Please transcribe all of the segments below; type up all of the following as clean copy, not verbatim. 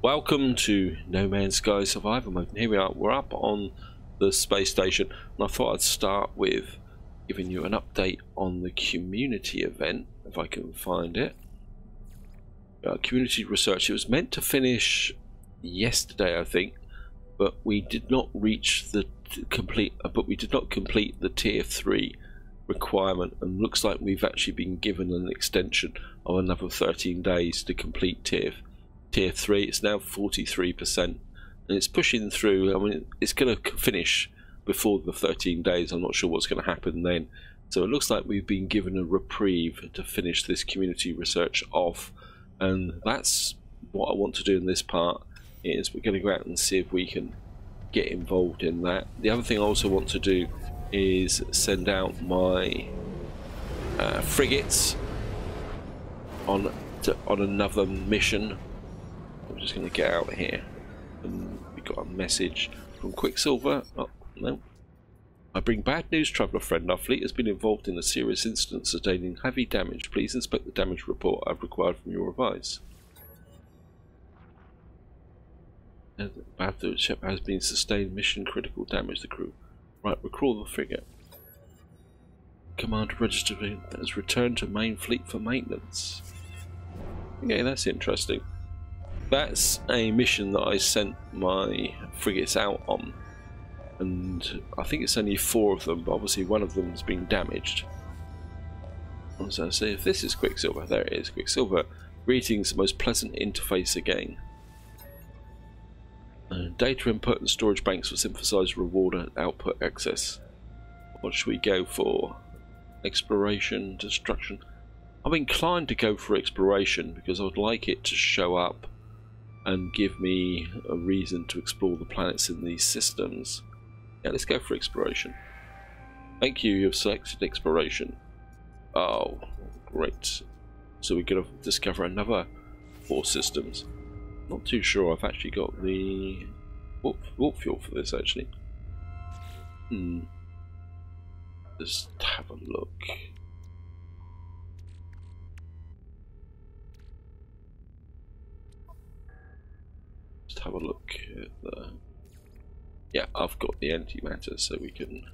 Welcome to No Man's Sky Survival Mode. And here we are, we're up on the space station, and I thought I'd start with giving you an update on the community event, if I can find it. Community research, it was meant to finish yesterday, I think, but we did not reach the complete the tier 3 requirement, and looks like we've actually been given an extension of another 13 days to complete tier 3. It's now 43%, and it's pushing through. I mean, it's going to finish before the 13 days. I'm not sure what's going to happen then. So it looks like we've been given a reprieve to finish this community research off, and that's what I want to do in this part. Is we're going to go out and see if we can get involved in that. The other thing I also want to do is send out my frigates on another mission. I'm just going to get out here, and we got a message from Quicksilver. Oh no! I bring bad news, traveller friend. Our fleet has been involved in a serious incident sustaining heavy damage. Please inspect the damage report I've required from your advice. Bad news, ship has been sustained mission critical damage. The crew. Right, recall the frigate. Commander registered has returned to main fleet for maintenance. Okay, that's interesting. That's a mission that I sent my frigates out on, and I think it's only 4 of them, but obviously one of them has been damaged. So see if this is Quicksilver. There it is, Quicksilver. Greetings, most pleasant interface again. Data input and storage banks will synthesize reward and output access. What should we go for? Exploration, destruction. I'm inclined to go for exploration because I would like it to show up and give me a reason to explore the planets in these systems. Yeah, let's go for exploration. Thank you, you've selected exploration. Oh, great. So we're going to discover another 4 systems. Not too sure I've actually got the warp fuel for this, actually. Just have a look. Have a look at the... Yeah, I've got the antimatter, so we can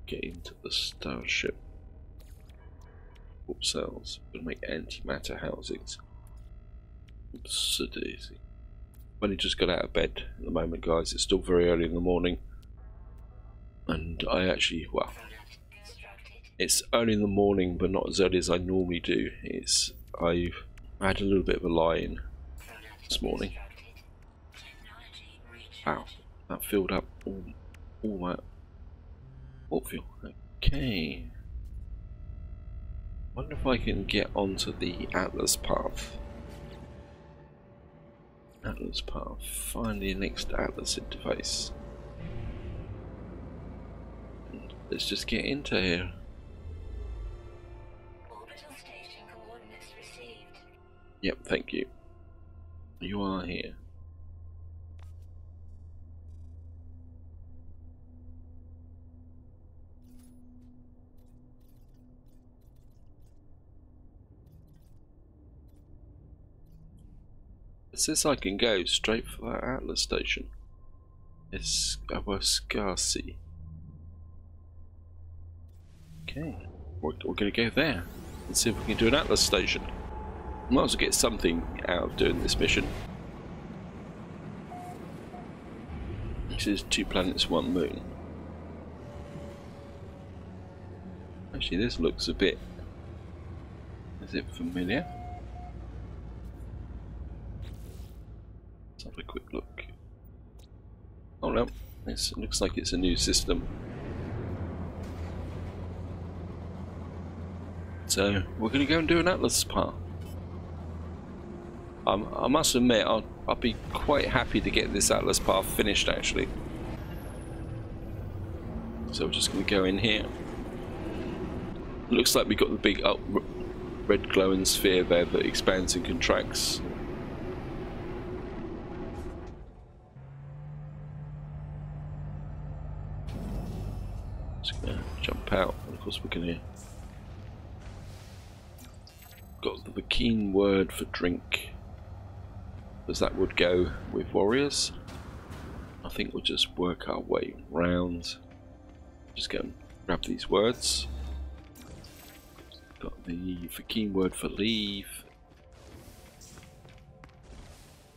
get into the starship. Warp cells. We'll make antimatter housings. Oops, daisy. I've only just got out of bed at the moment, guys. It's still very early in the morning, and I actually, well, it's early in the morning, but not as early as I normally do. I've had a little bit of a lie-in this morning. Wow, that filled up all that warp fuel. Okay. Wonder if I can get onto the Atlas path. Atlas path. Find the next Atlas interface. And let's just get into here. Orbital station coordinates received. Yep, thank you. You are here. It says I can go straight for that Atlas station. It's Scarcy. Okay, we're going to go there and see if we can do an Atlas station. Might as well get something out of doing this mission. This is 2 planets, 1 moon. Actually, this looks a bit... Is it familiar? Let's have a quick look. Oh no, it looks like it's a new system. So we're going to go and do an Atlas path. I must admit, I'll be quite happy to get this Atlas path finished, actually. So we're just going to go in here. It looks like we've got the big red glowing sphere there that expands and contracts. Just going to jump out, and of course we're going to... Got the keen word for drink. as that would go with warriors. I think we'll just work our way round. Just go and grab these words. Got the Viking word for leave.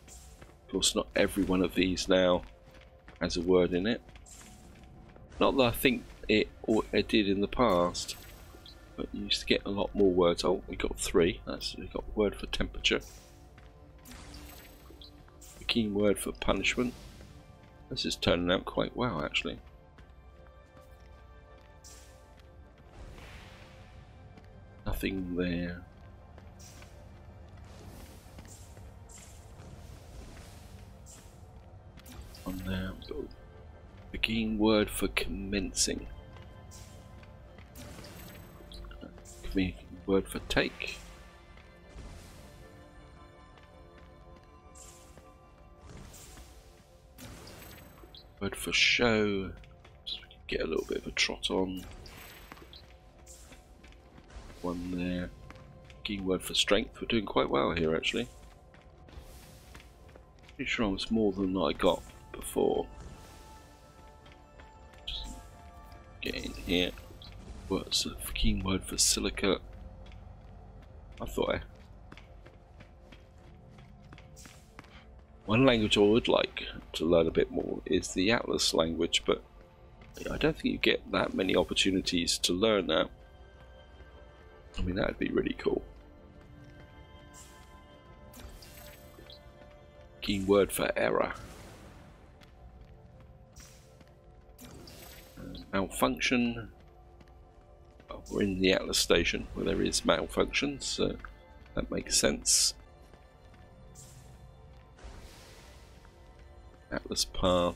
Of course, not every one of these now has a word in it. Not that I think it did in the past, but you used to get a lot more words. Oh, we got 3. We got a word for temperature. A keen word for punishment. This is turning out quite well, actually. Nothing there. On there, the keen word for commencing. Give me a word for take. Word for show. Just so we can get a little bit of a trot on. One there. Keyword for strength. We're doing quite well here, actually. Pretty sure it was more than I got before. Just get in here. What's a keyword for silica? I thought one language I would like to learn a bit more is the Atlas language, but I don't think you get that many opportunities to learn that. I mean, that would be really cool. Key word for error. Malfunction. Well, we're in the Atlas station where there is malfunction, so that makes sense. Atlas path.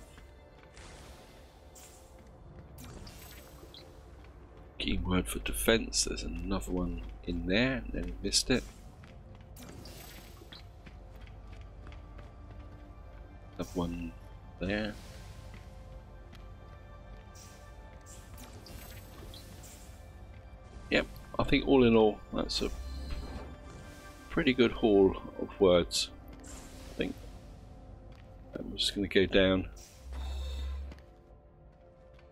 Keyword for defense. There's another one in there, and then we missed it. Another one there. Yep, I think all in all, that's a pretty good haul of words, I think. I'm just going to go down,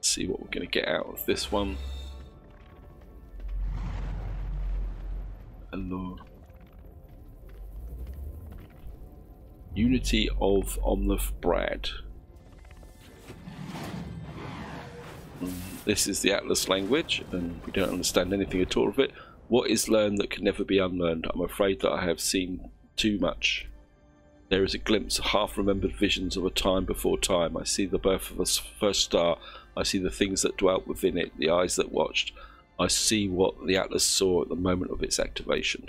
see what we're going to get out of this one. Hello. Unity of Omleth Brad. This is the Atlas language, and we don't understand anything at all of it. What is learned that can never be unlearned? I'm afraid that I have seen too much. There is a glimpse of half-remembered visions of a time before time. I see the birth of a first star. I see the things that dwelt within it, the eyes that watched. I see what the Atlas saw at the moment of its activation.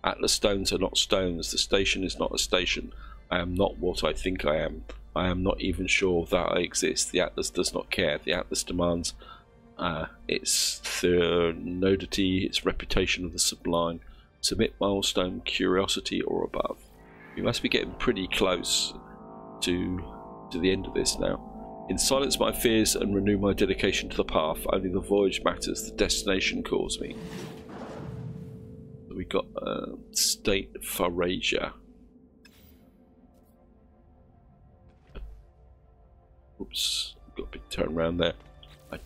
Atlas stones are not stones. The station is not a station. I am not what I think I am. I am not even sure that I exist. The Atlas does not care. The Atlas demands its nodity, its reputation of the sublime. Submit milestone, curiosity, or above. We must be getting pretty close to the end of this now. In silence my fears and renew my dedication to the path. Only the voyage matters, the destination calls me. We got state Farasia. Oops, got a big turn around there. I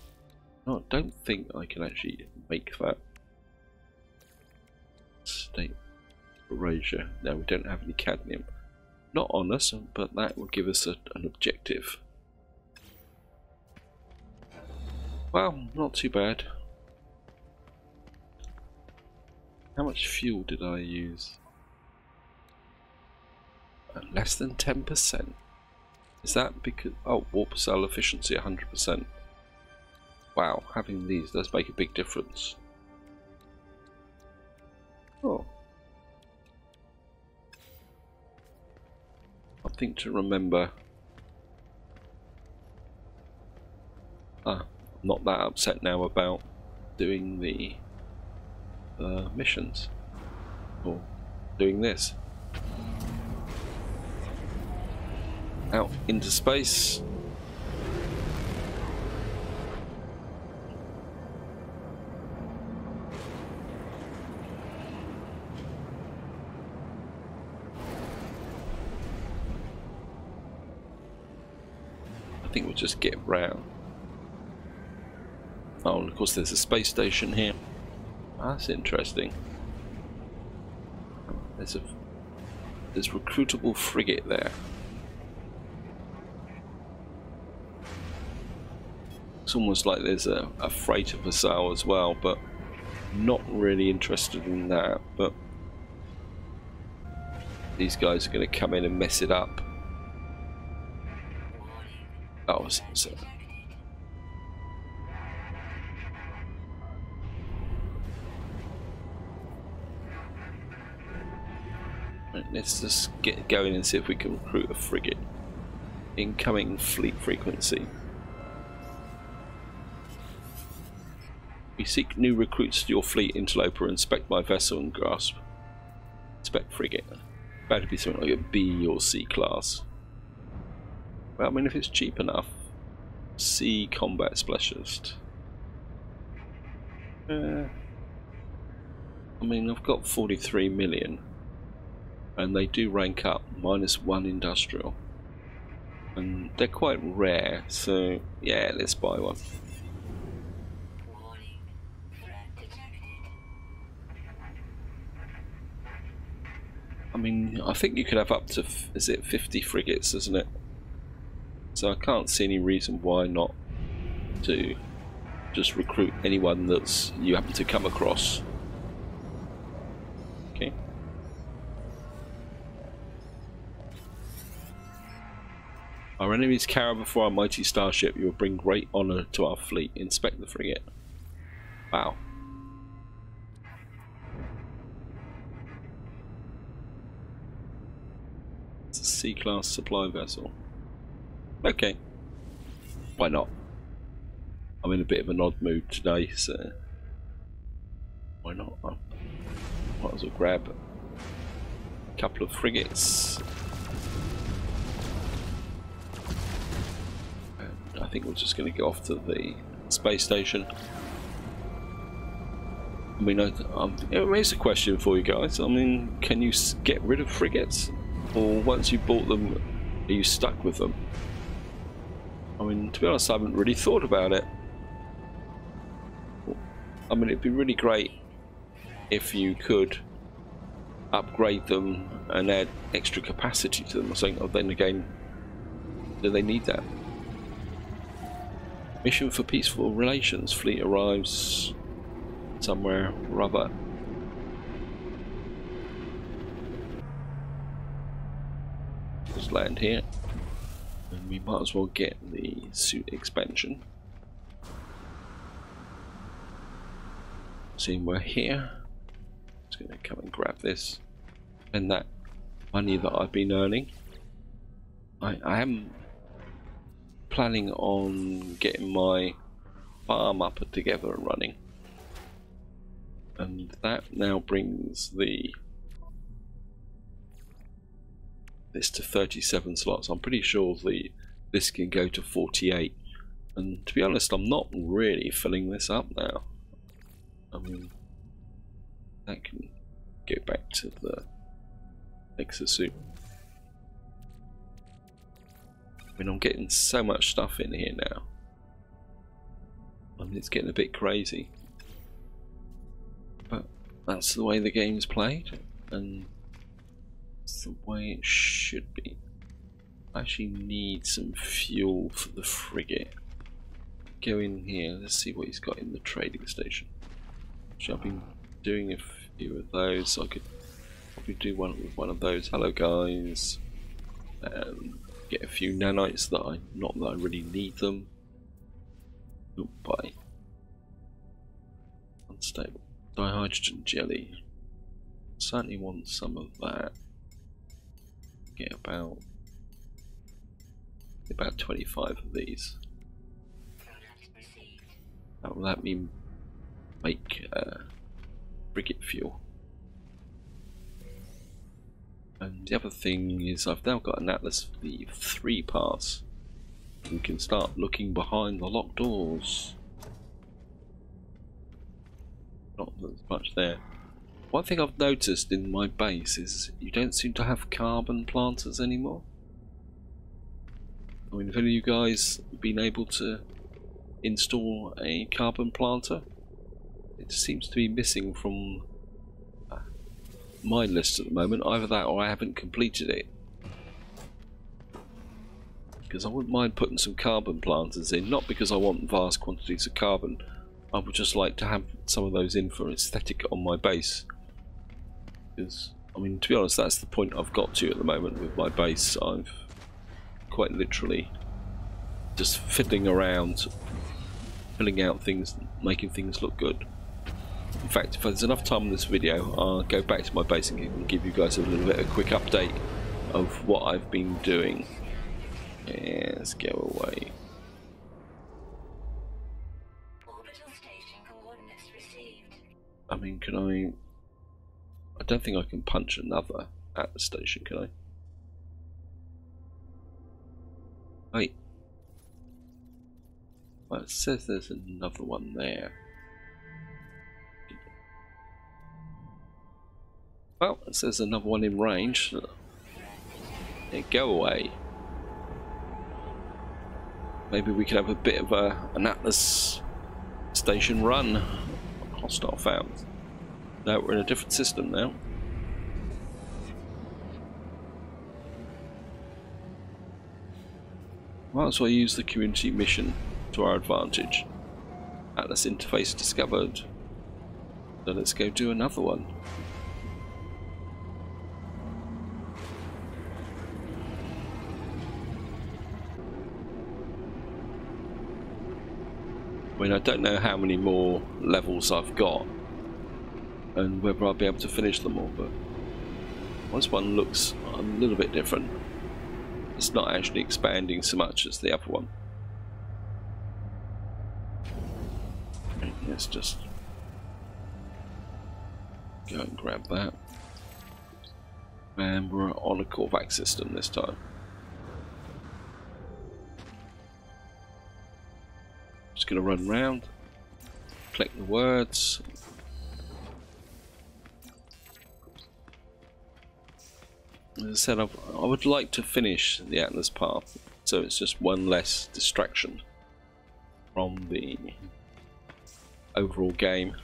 don't think I can actually make that. State Farasia. No, we don't have any cadmium. Not on us, but that will give us an objective. Well, not too bad. How much fuel did I use? Less than 10%. Is that because... oh, warp cell efficiency 100%. Wow, having these does make a big difference. Oh. I think to remember... I'm not that upset now about doing the missions. Or doing this. Out into space. think we'll just get round. Oh, and of course there's a space station here. That's interesting. There's recruitable frigate there. It's almost like there's a freighter for sale as well, but not really interested in that. But these guys are going to come in and mess it up. Oh, so right, let's just get going and see if we can recruit a frigate. Incoming fleet frequency. We seek new recruits to your fleet, interloper. Inspect my vessel and grasp. Inspect frigate. About to be something like a B or C class. Well, I mean, if it's cheap enough. C combat specialist. I mean, I've got 43 million. And they do rank up. -1 industrial. And they're quite rare. So, yeah, let's buy one. I mean, I think you could have up to, is it 50 frigates, isn't it? So I can't see any reason why not to just recruit anyone that's you happen to come across. Okay. Our enemies carry before our mighty starship. You will bring great honor to our fleet. Inspect the frigate. Wow. C-class supply vessel. Okay. Why not? I'm in a bit of an odd mood today, so why not? I might as well grab a couple of frigates. And I think we're just going to go off to the space station. I mean, here's a question for you guys. I mean, can you get rid of frigates? Or once you bought them, are you stuck with them? I mean, to be honest, I haven't really thought about it. I mean, it'd be really great if you could upgrade them and add extra capacity to them or something. Then again, do they need that? Mission for peaceful relations. Fleet arrives somewhere rather. Just land here, and we might as well get the suit expansion. Seeing we're here, just going to come and grab this and that money that I've been earning. I am planning on getting my farm up and together and running, and that now brings this to 37 slots. I'm pretty sure this can go to 48, and to be honest, I'm not really filling this up now. I mean, that can go back to the exosuit. I mean, I'm getting so much stuff in here now. I mean, it's getting a bit crazy, but that's the way the game's played, and it's the way it should be. I actually need some fuel for the frigate. Go in here, let's see what he's got in the trading station. I've been doing a few of those, so I could probably do one with one of those. Hello guys. Get a few nanites that not that I really need them. Oh, bye. Unstable. Dihydrogen jelly. Certainly want some of that. Get about 25 of these. That will let me make frigate fuel. And the other thing is I've now got an Atlas V3 pass. We can start looking behind the locked doors. Not as much there. One thing I've noticed in my base is you don't seem to have carbon planters anymore. I mean, have any of you guys been able to install a carbon planter? It seems to be missing from my list at the moment. Either that or I haven't completed it. Because I wouldn't mind putting some carbon planters in, not because I want vast quantities of carbon. I would just like to have some of those in for aesthetic on my base. Because, I mean, to be honest, that's the point I've got to at the moment with my base. I've quite literally just fiddling around, filling out things, making things look good. In fact, if there's enough time in this video, I'll go back to my base and give you guys a little bit of a quick update of what I've been doing. Yeah, let's go away. Orbital station coordinates received. I mean, can I don't think I can punch another at the station, can I? Wait. Well, it says there's another one there. Well, it says another one in range. Yeah, go away. Maybe we could have a bit of an Atlas station run. Hostile found. No, we're in a different system now. Might as well use the community mission to our advantage. Atlas interface discovered. So let's go do another one. I mean, I don't know how many more levels I've got and whether I'll be able to finish them all, but this one looks a little bit different. It's not actually expanding so much as the other one. Okay, let's just go and grab that. And we're on a Korvax system this time. Just going to run around, collect the words. As I said, I would like to finish the Atlas path, so it's just one less distraction from the overall game.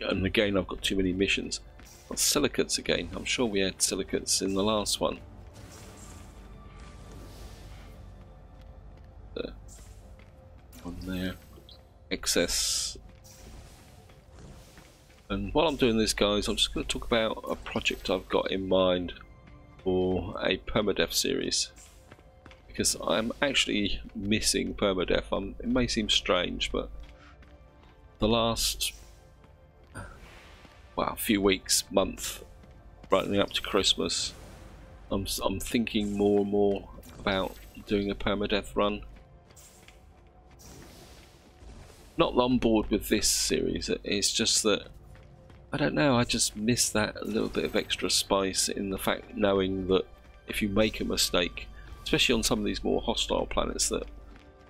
And again, I've got too many missions. Well, silicates again. I'm sure we had silicates in the last one. On there, excess. And while I'm doing this, guys, I'm just going to talk about a project I've got in mind for a permadeath series, because I'm actually missing permadeath. It may seem strange, but the last few weeks, month, running up to Christmas, I'm thinking more and more about doing a permadeath run. Not on board with this series, it's just that I don't know, I just miss that little bit of extra spice in the fact knowing that if you make a mistake, especially on some of these more hostile planets that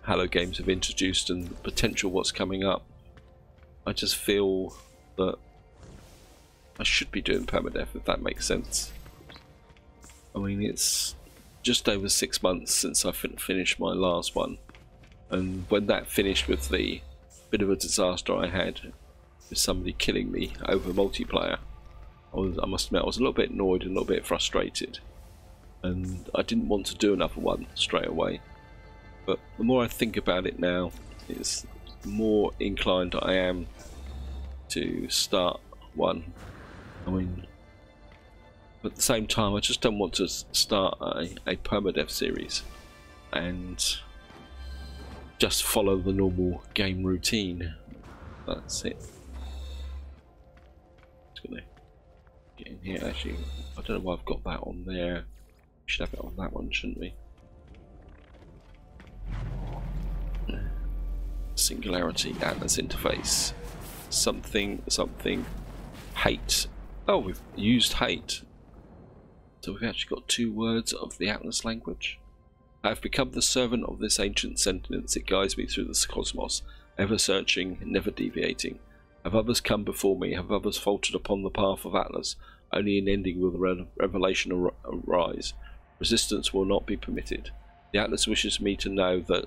Halo games have introduced and the potential what's coming up, I just feel that I should be doing permadeath, if that makes sense. I mean, it's just over 6 months since I finished my last one, and when that finished with the bit of a disaster I had with somebody killing me over multiplayer, I must admit I was a little bit annoyed and a little bit frustrated, and I didn't want to do another one straight away. But the more I think about it now, it's the more inclined I am to start one. I mean, but at the same time, I just don't want to start a permadeath series and just follow the normal game routine. That's it. Just gonna get in here. Actually, I don't know why I've got that on there. We should have it on that one, shouldn't we? Singularity Atlas interface. Something hate. Oh, we've used hate. So we've actually got 2 words of the Atlas language. I have become the servant of this ancient sentence. It guides me through the cosmos, ever searching, never deviating. Have others come before me? Have others faltered upon the path of Atlas? Only in ending will the revelation arise. Resistance will not be permitted. The Atlas wishes me to know that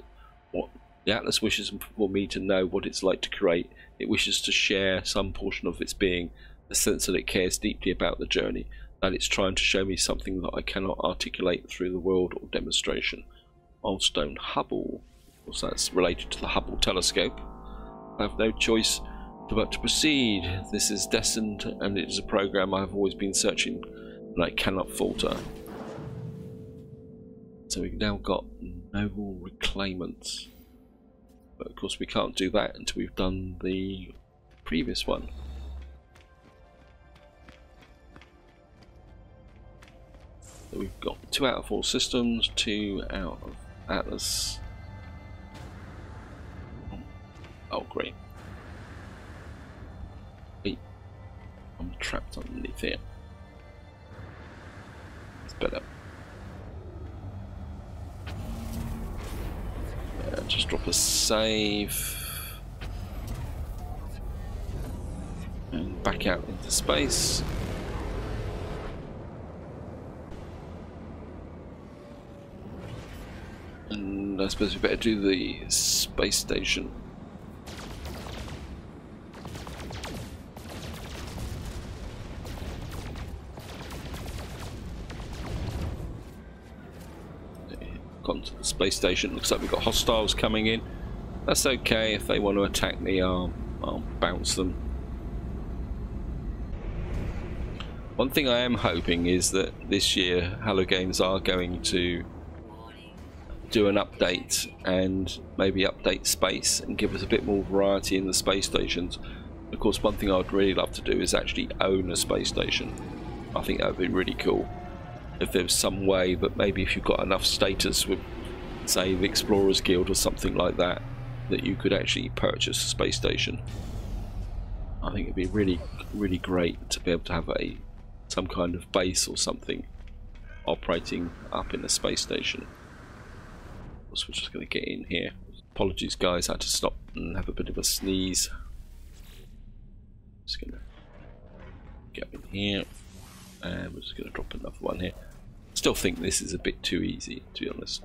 what the Atlas wishes for me to know what it's like to create. It wishes to share some portion of its being, the sense that it cares deeply about the journey, that it's trying to show me something that I cannot articulate through the world or demonstration. Milestone Hubble. Of course, that's related to the Hubble telescope. I have no choice but to proceed. This is destined, and it is a program I have always been searching, and I cannot falter. So we've now got noble reclaimants, but of course we can't do that until we've done the previous one. So we've got 2 out of 4 systems, 2 out of Atlas. Oh great. Wait, I'm trapped underneath here. It's better. Just drop a save and back out into space. And I suppose we better do the space station. Gone to the space station. Looks like we've got hostiles coming in. That's okay. If they want to attack me, I'll bounce them. One thing I am hoping is that this year Hello Games are going to do an update and maybe update space and give us a bit more variety in the space stations. Of course, one thing I'd really love to do is actually own a space station. I think that would be really cool. If there's some way that maybe if you've got enough status with, say, the Explorers Guild or something like that, that you could actually purchase a space station. I think it'd be really, really great to be able to have some kind of base or something operating up in a space station. So we're just going to get in here. Apologies guys, I had to stop and have a bit of a sneeze. Just going to get in here, and we're just going to drop another one here. Still think this is a bit too easy, to be honest.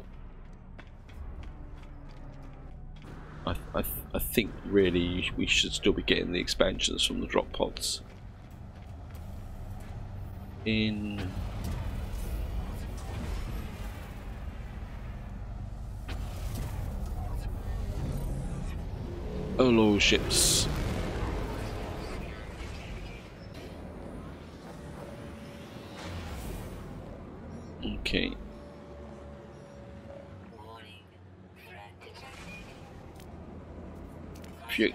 I think really we should still be getting the expansions from the drop pods. In Olo ships. Okay. Phew.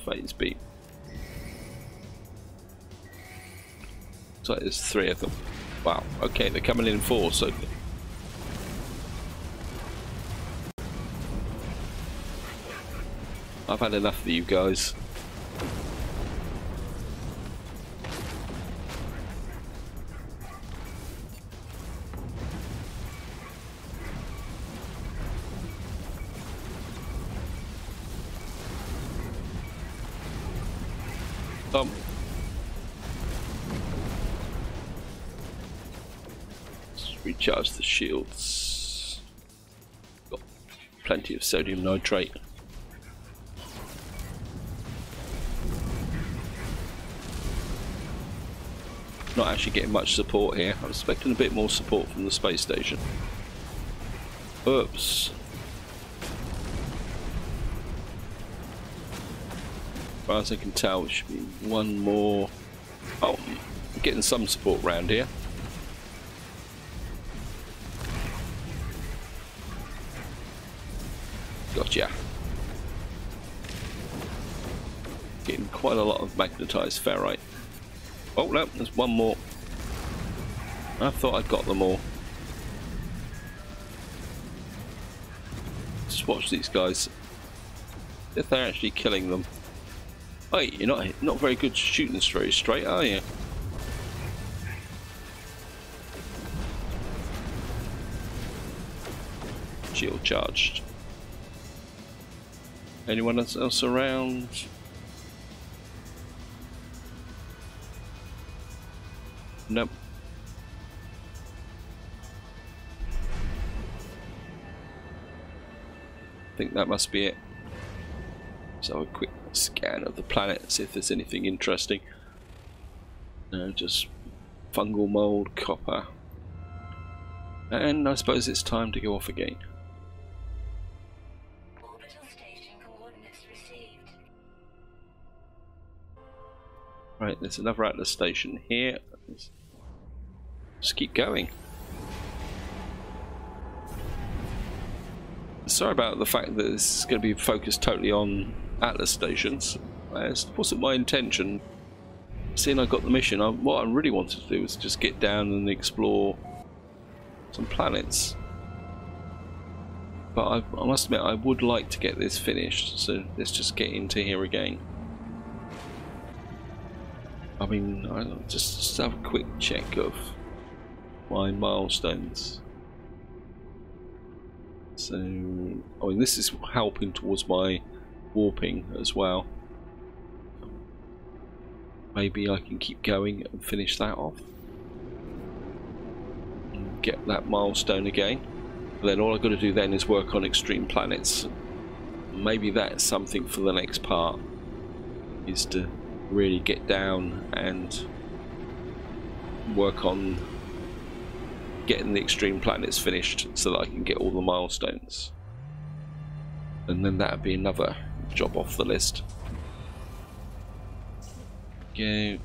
Phase B. So there's 3 of them. Wow. Okay, they're coming in 4. So I've had enough of you guys. Let's recharge the shields. Got plenty of sodium nitrate. Not actually getting much support here. I'm expecting a bit more support from the space station. Oops. As far as I can tell, it should be one more. Oh, I'm getting some support around here. Gotcha. Getting quite a lot of magnetized ferrite. Oh no, there's one more. I thought I'd got them all. Just watch these guys. If they're actually killing them. Hey, you're not very good shooting straight, are you? Shield charged. Anyone else around? Nope. think that must be it. So a quick scan of the planet, see if there's anything interesting. No, just fungal mold, copper. And I suppose it's time to go off again. Orbital station coordinates received. Right, there's another Atlas station here. Just keep going. Sorry about the fact that this is going to be focused totally on Atlas stations. It wasn't my intention. Seeing I got the mission, what I really wanted to do was just get down and explore some planets. But I must admit, I would like to get this finished, so let's just get into here again. I mean, I'll just have a quick check of my milestones. So, I mean, this is helping towards my warping as well. Maybe I can keep going and finish that off. And get that milestone again. And then all I've got to do then is work on extreme planets. Maybe that's something for the next part. Is to really get down and work on getting the extreme planets finished so that I can get all the milestones. And then that would be another job off the list. Go.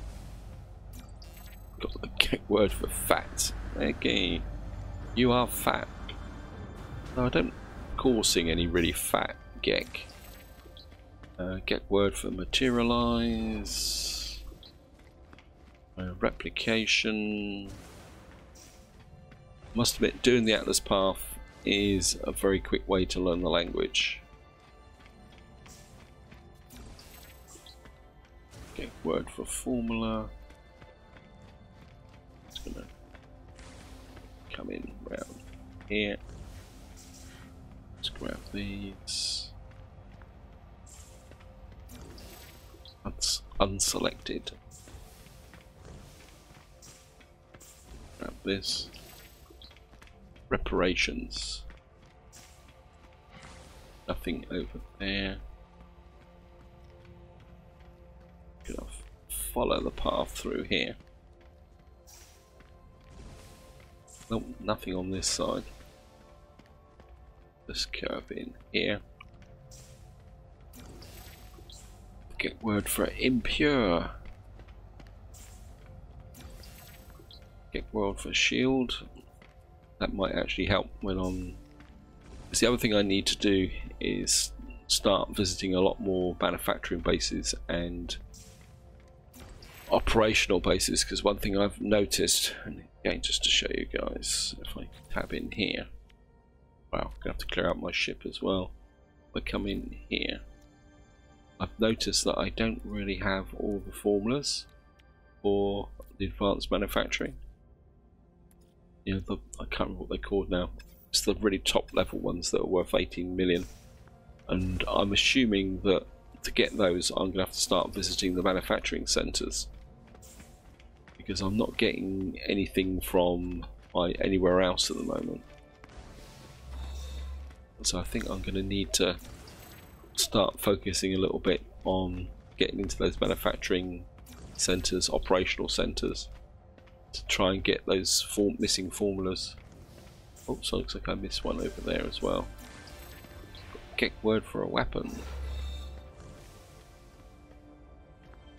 Got the Gek word for fat. Okay. You are fat. No, I don't recall seeing any really fat Gek. Gek word for materialize. Replication. Must admit, doing the Atlas path is a very quick way to learn the language. Okay, word for formula. Just gonna come in round here. Let's grab these. That's unselected. Grab this. Reparations. Nothing over there. Gonna follow the path through here. Nope, nothing on this side. Let's curve in here. Get word for impure. Get word for shield. That might actually help when I'm... Because the other thing I need to do is start visiting a lot more manufacturing bases and operational bases, because one thing I've noticed, and again just to show you guys, if I tab in here, wow, I'm going to have to clear out my ship as well. If I come in here, I've noticed that I don't really have all the formulas for the advanced manufacturing. You know, I can't remember what they're called now. It's the really top level ones that are worth 18 million. And I'm assuming that to get those, I'm going to have to start visiting the manufacturing centres. Because I'm not getting anything from anywhere else at the moment. So I think I'm going to need to start focusing a little bit on getting into those manufacturing centres, operational centres, to try and get those missing formulas. Oh, so it looks like I missed one over there as well. Get word for a weapon.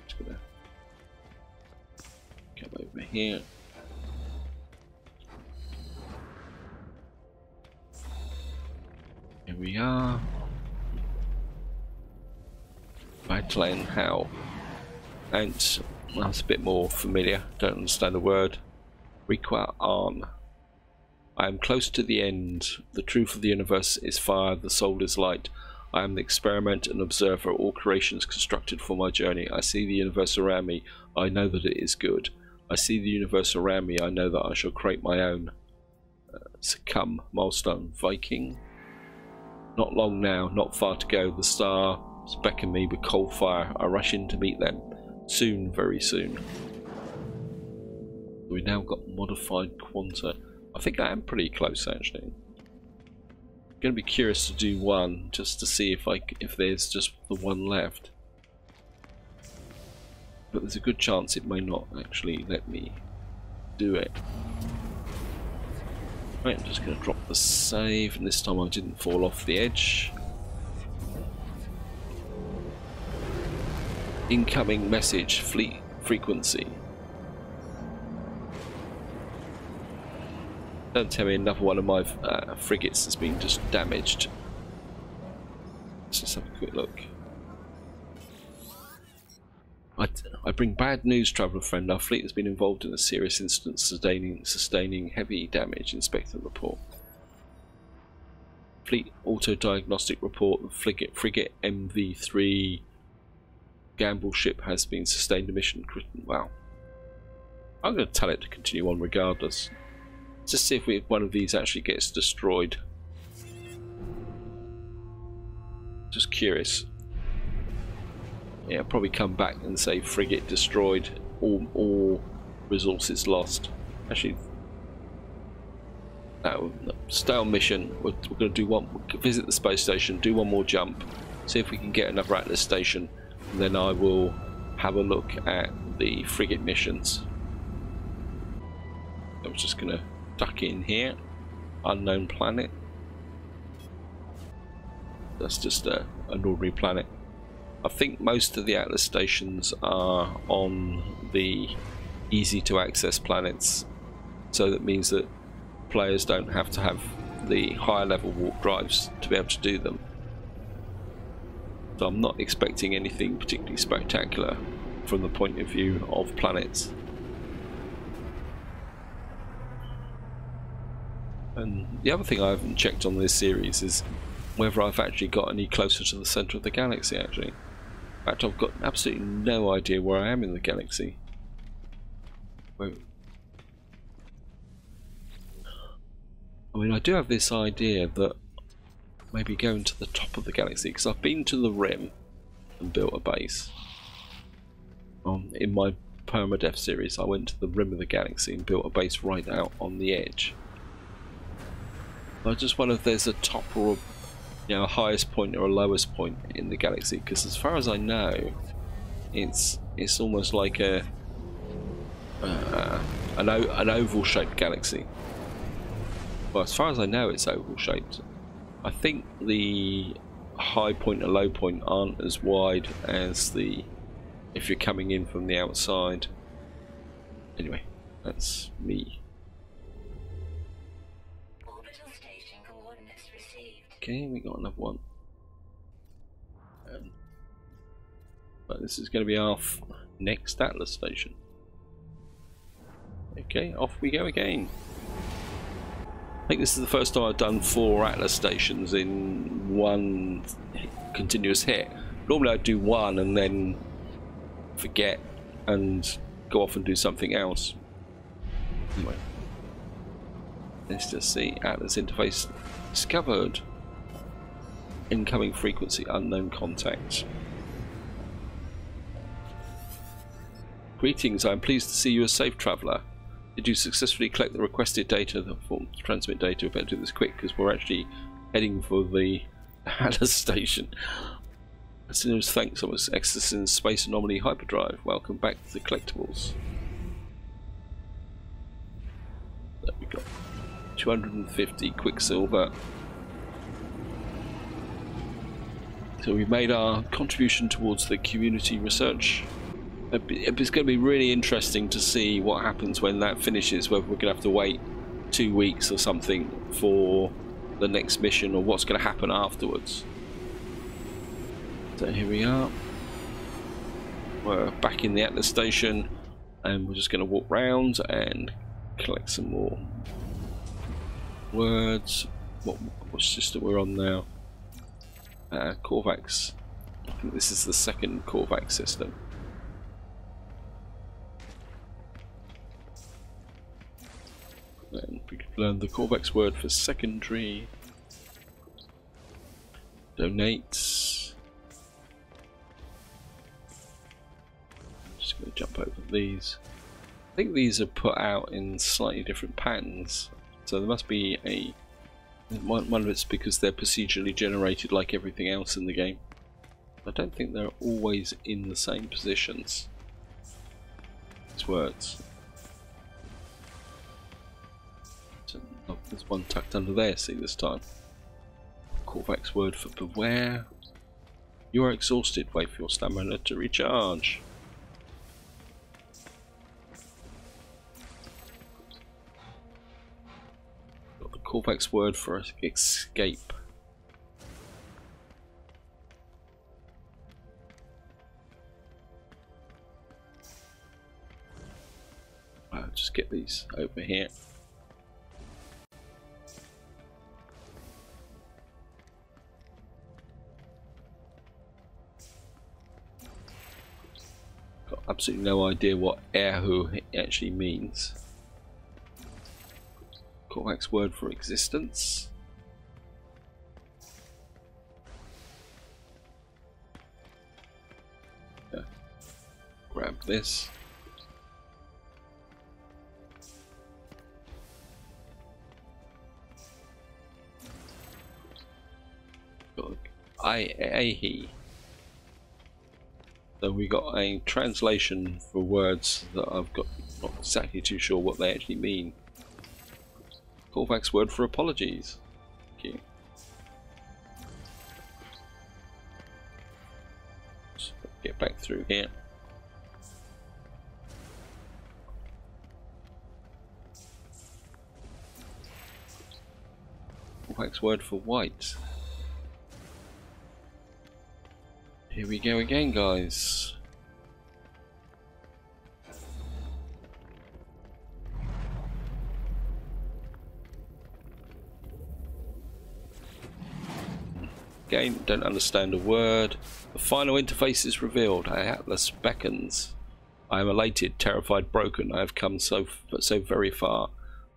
Just gonna come over here. Here we are. Badland How. And that's a bit more familiar, don't understand a word. Require on. I am close to the end. The truth of the universe is fire, the soul is light. I am the experiment and observer, all creations constructed for my journey. I see the universe around me, I know that it is good. I see the universe around me, I know that I shall create my own. Succumb, milestone, Viking. Not long now, not far to go. The stars beckon me with cold fire. I rush in to meet them. Soon, very soon. We've now got modified quanta. I think I am pretty close actually. going to be curious to do one just to see if there's just the one left. But there's a good chance it may not actually let me do it. Right, I'm just going to drop the save, and this time I didn't fall off the edge. Incoming message, fleet frequency. Don't tell me another one of my frigates has been just damaged. Let's just have a quick look. I bring bad news, traveller friend. Our fleet has been involved in a serious incident sustaining heavy damage. Inspector report. Fleet auto-diagnostic report. Frigate MV3 gamble ship has been sustained a mission. Wow. I'm going to tell it to continue on regardless. Let's just see if one of these actually gets destroyed. Just curious. Yeah, I'll probably come back and say frigate destroyed, all resources lost. Actually, no, stay on mission. We're going to do one, visit the space station, do one more jump, see if we can get another Atlas station, and then I will have a look at the frigate missions. I was just going to duck in here. Unknown planet. That's just an ordinary planet. I think most of the Atlas stations are on the easy to access planets, so that means that players don't have to have the higher level warp drives to be able to do them. So I'm not expecting anything particularly spectacular from the point of view of planets. And the other thing I haven't checked on this series is whether I've actually got any closer to the centre of the galaxy actually. In fact, I've got absolutely no idea where I am in the galaxy. Whoa. I mean, I do have this idea that maybe going to the top of the galaxy, because I've been to the rim and built a base. In my permadeath series, I went to the rim of the galaxy and built a base right out on the edge. I just wonder if there's a top or a highest point or a lowest point in the galaxy, because as far as I know, it's almost like an oval shaped galaxy. Well, as far as I know, it's oval shaped. I think the high point and low point aren't as wide as if you're coming in from the outside. Anyway, that's me. Okay, we got another one. But this is going to be our next Atlas station. Okay, off we go again. I think this is the first time I've done 4 Atlas stations in one continuous hit. Normally I do one and then forget and go off and do something else. Anyway, let's just see. Atlas interface discovered. Incoming frequency unknown contact. Greetings, I am pleased to see you a safe traveller. Did you successfully collect the requested data? The form to transmit data. We better do this quick because we're actually heading for the Atlas station. As soon as thanks, I was accessing Space Anomaly Hyperdrive. Welcome back to the collectibles. There we go. 250 Quicksilver. So we've made our contribution towards the community research. It's going to be really interesting to see what happens when that finishes, whether we're going to have to wait 2 weeks or something for the next mission, or what's going to happen afterwards. So here we are. We're back in the Atlas station, and we're just going to walk round and collect some more words. What system we're on now? Corvax. I think this is the second Corvax system. And we could learn the Corvax word for secondary. Donate. I'm just going to jump over these. I think these are put out in slightly different patterns, so there must be a One of it's because they're procedurally generated like everything else in the game. I don't think they're always in the same positions. These words. Oh, there's one tucked under there, see, this time. Corvax word for beware. You are exhausted, wait for your stamina to recharge. Got the Corvax word for escape. I'll just get these over here. Got absolutely no idea what Erhu actually means. Corvax word for existence. Yeah. Grab this. He. So we got a translation for words that I've got not exactly too sure what they actually mean. Corvax word for apologies. Thank you. Let's get back through here. Corvax word for white. Here we go again, guys. Again, don't understand a word. The final interface is revealed. Atlas beckons. I am elated, terrified, broken. I have come so very far.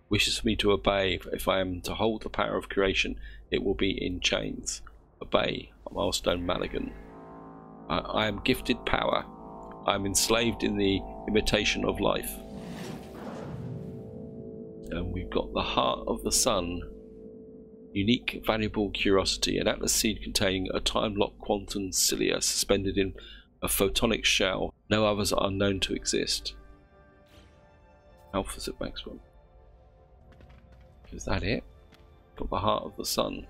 Wishes for me to obey. If I am to hold the power of creation, it will be in chains. Obey. Milestone Maligan. I am gifted power. I am enslaved in the imitation of life. And we've got the heart of the sun. Unique, valuable curiosity. An atlas seed containing a time-locked quantum cilia suspended in a photonic shell. No others are known to exist. Alpha's at maximum. Is that it? Got the heart of the sun.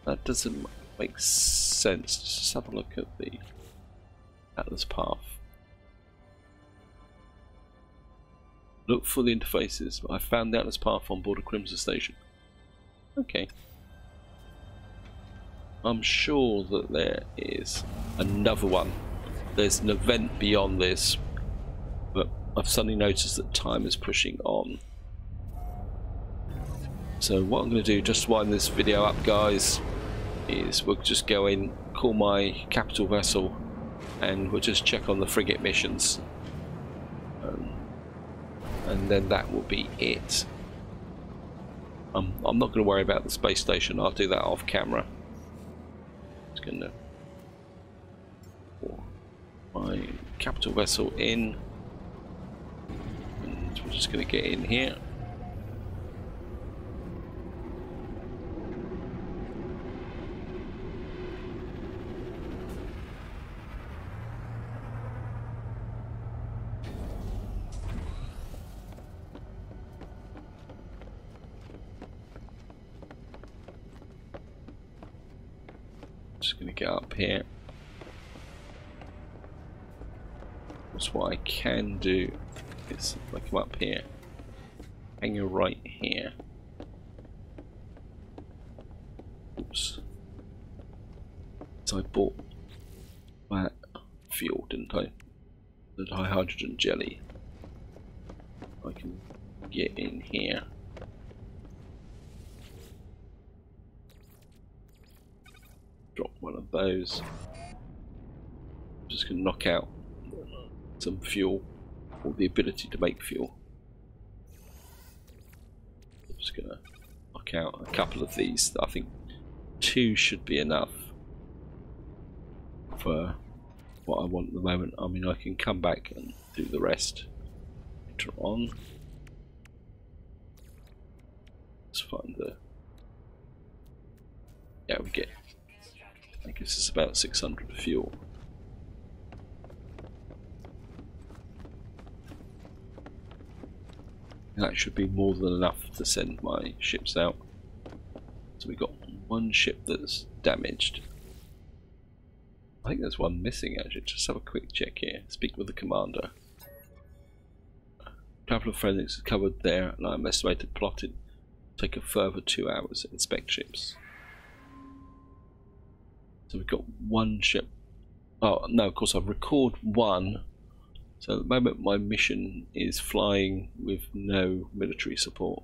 That doesn't make sense. Just have a look at the Atlas path. Look for the interfaces. I found the Atlas path on board a Crimson station. Okay. I'm sure that there is another one. There's an event beyond this, but I've suddenly noticed that time is pushing on. So what I'm going to do, just to wind this video up, guys, is we'll just go in, call my capital vessel, and we'll just check on the frigate missions, and then that will be it. I'm not going to worry about the space station. I'll do that off camera. Just going to pour my capital vessel in, and we're just going to get in here. Just going to get up here. That's what I can do. Is if I come up here, hang a right here. Oops. So I bought that fuel, didn't I? The high hydrogen jelly. I can get in here. Drop one of those. I'm just going to knock out some fuel, or the ability to make fuel. I'm just going to knock out a couple of these. I think 2 should be enough for what I want at the moment. I mean, I can come back and do the rest later on. Let's find the... Yeah, we get... I guess it's about 600 fuel. That should be more than enough to send my ships out. So we got one ship that's damaged. I think there's one missing actually. Just have a quick check here. Speak with the commander. Travel of forensics is covered there, and I'm estimated plotted. Take a further 2 hours to inspect ships. So we've got one ship. Oh no, of course I've recorded one. So at the moment my mission is flying with no military support.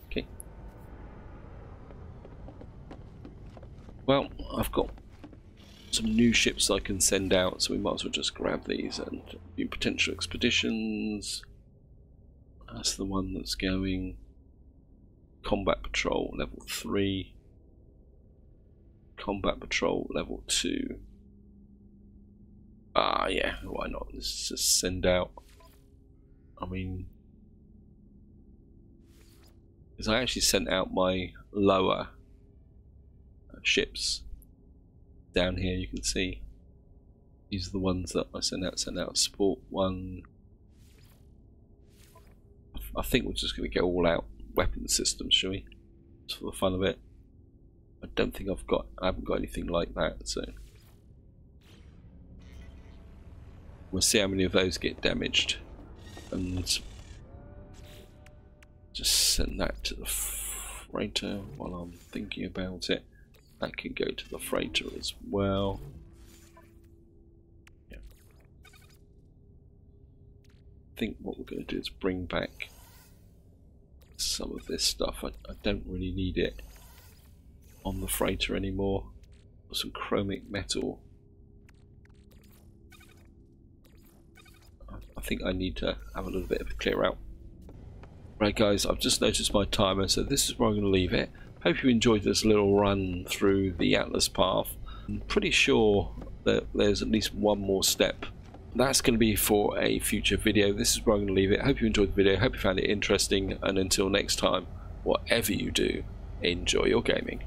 Okay. Well, I've got some new ships I can send out, so we might as well just grab these and do potential expeditions. That's the one that's going. Combat Patrol level 3. Combat Patrol level 2. Ah, yeah, why not? Let's just send out. I mean, because I actually sent out my lower ships down here. You can see these are the ones that I sent out. Sent out Sport 1. I think we're just going to go all out weapon systems, shall we? Just for the fun of it. I don't think I haven't got anything like that, so we'll see how many of those get damaged, and just send that to the freighter while I'm thinking about it. That can go to the freighter as well. Yeah. I think what we're going to do is bring back some of this stuff. I don't really need it on the freighter anymore. Some chromic metal. I think I need to have a little bit of a clear out. Right guys, I've just noticed my timer, so this is where I'm going to leave it. Hope you enjoyed this little run through the Atlas path. I'm pretty sure that there's at least one more step. That's going to be for a future video. This is where I'm going to leave it. Hope you enjoyed the video. Hope you found it interesting. And until next time, whatever you do, enjoy your gaming.